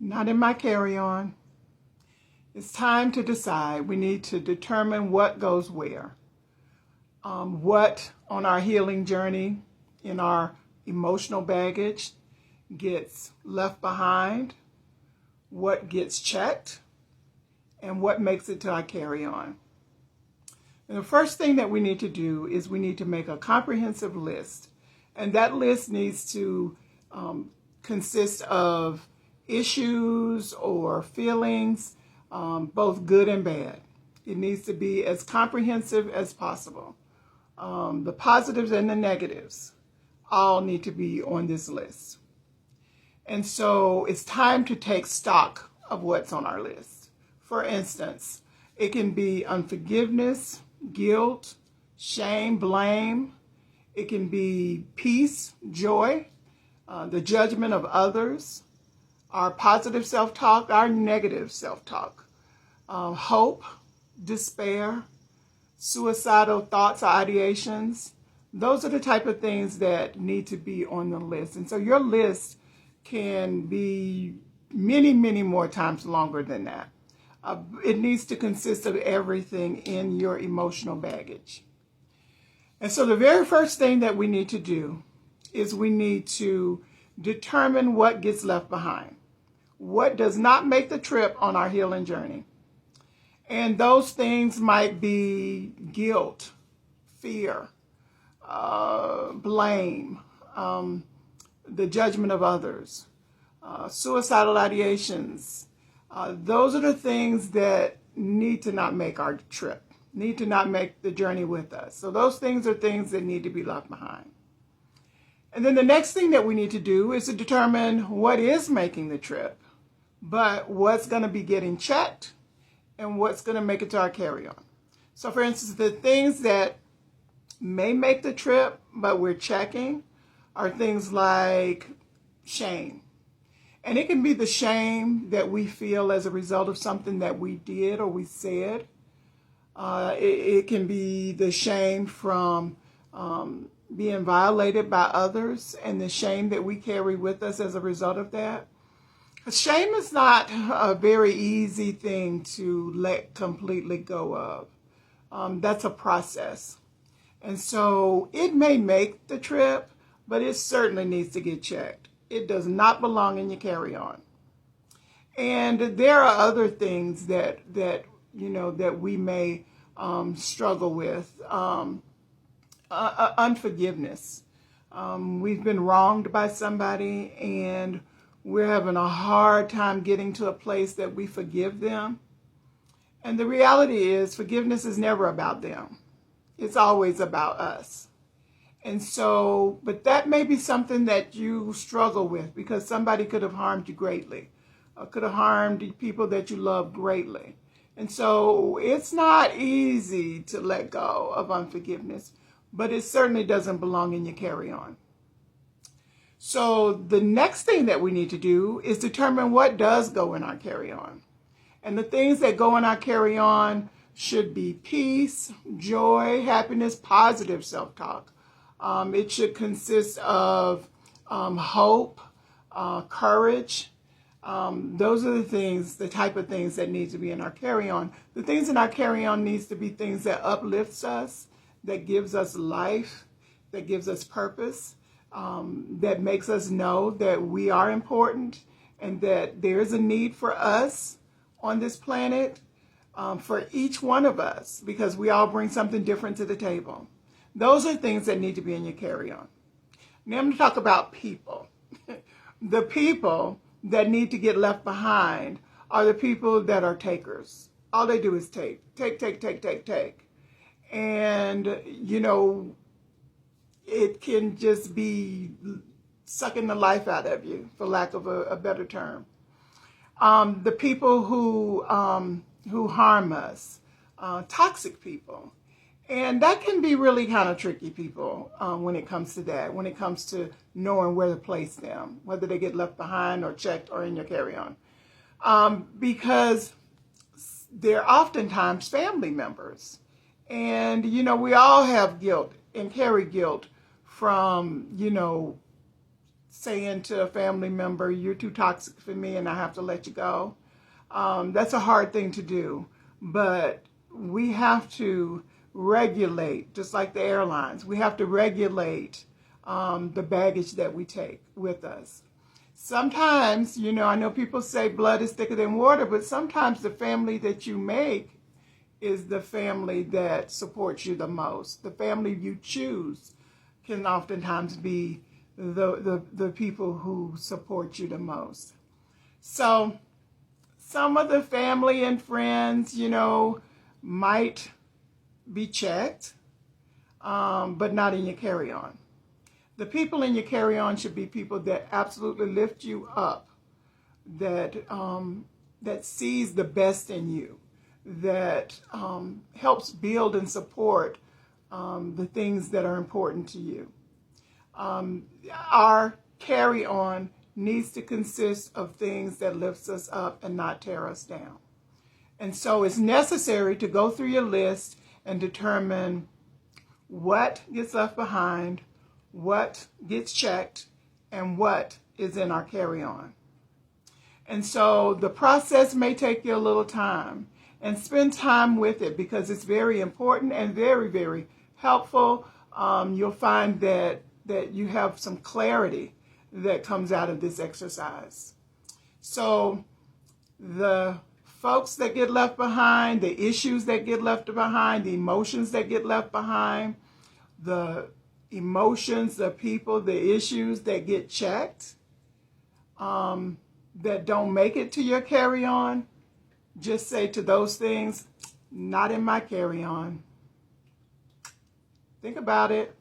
Not in my carry-on. It's time to decide. We need to determine what goes where. What on our healing journey, in our emotional baggage, gets left behind, what gets checked, and what makes it to our carry-on. And the first thing that we need to do is we need to make a comprehensive list. And that list needs to consist of issues or feelings, both good and bad. It needs to be as comprehensive as possible. The positives and the negatives all need to be on this list. And so it's time to take stock of what's on our list. For instance, it can be unforgiveness, guilt, shame, blame. It can be peace, joy, the judgment of others, our positive self-talk, our negative self-talk, hope, despair, suicidal thoughts or ideations. Those are the type of things that need to be on the list. And so your list can be many, many more times longer than that. It needs to consist of everything in your emotional baggage. And so the very first thing that we need to do is we need to determine what gets left behind. What does not make the trip on our healing journey? And those things might be guilt, fear, blame, the judgment of others, suicidal ideations. Those are the things that need to not make our trip, need to not make the journey with us. So those things are things that need to be left behind. And then the next thing that we need to do is to determine what is making the trip, but what's going to be getting checked and what's going to make it to our carry-on. So for instance, the things that may make the trip, but we're checking, are things like shame. And it can be the shame that we feel as a result of something that we did or we said. It can be the shame from being violated by others and the shame that we carry with us as a result of that. Shame is not a very easy thing to let completely go of. That's a process. And so it may make the trip, but it certainly needs to get checked. It does not belong in your carry-on. And there are other things that we may struggle with. Unforgiveness. We've been wronged by somebody and we're having a hard time getting to a place that we forgive them. And the reality is forgiveness is never about them. It's always about us. And so, but that may be something that you struggle with because somebody could have harmed you greatly, or could have harmed people that you love greatly. And so it's not easy to let go of unforgiveness, but it certainly doesn't belong in your carry-on. So the next thing that we need to do is determine what does go in our carry-on. And the things that go in our carry-on should be peace, joy, happiness, positive self-talk. It should consist of hope, courage. Those are the things, the type of things that need to be in our carry-on. The things in our carry-on needs to be things that uplifts us, that gives us life, that gives us purpose, that makes us know that we are important and that there is a need for us on this planet, for each one of us, because we all bring something different to the table. Those are things that need to be in your carry-on. Now I'm going to talk about people. The people that need to get left behind are the people that are takers. All they do is take. And, it can just be sucking the life out of you, for lack of a better term. The people who harm us, toxic people. And that can be really kind of tricky, people, when it comes to that, when it comes to knowing where to place them, whether they get left behind or checked or in your carry-on. Because they're oftentimes family members. And, we all have guilt and carry guilt from, saying to a family member, you're too toxic for me and I have to let you go. That's a hard thing to do, but we have to regulate, just like the airlines. We have to regulate the baggage that we take with us. Sometimes, I know people say blood is thicker than water, but sometimes the family that you make is the family that supports you the most. The family you choose can oftentimes be the people who support you the most. So some of the family and friends, might be checked, but not in your carry-on. The people in your carry-on should be people that absolutely lift you up, that sees the best in you, that helps build and support the things that are important to you. Our carry-on needs to consist of things that lifts us up and not tear us down. And so it's necessary to go through your list and determine what gets left behind, what gets checked, and what is in our carry-on. And so the process may take you a little time, and spend time with it because it's very important and very, very helpful. You'll find that you have some clarity that comes out of this exercise. So the folks that get left behind, the issues that get left behind, the emotions that get left behind, the emotions, the people, the issues that get checked, that don't make it to your carry-on, just say to those things, not in my carry-on. Think about it.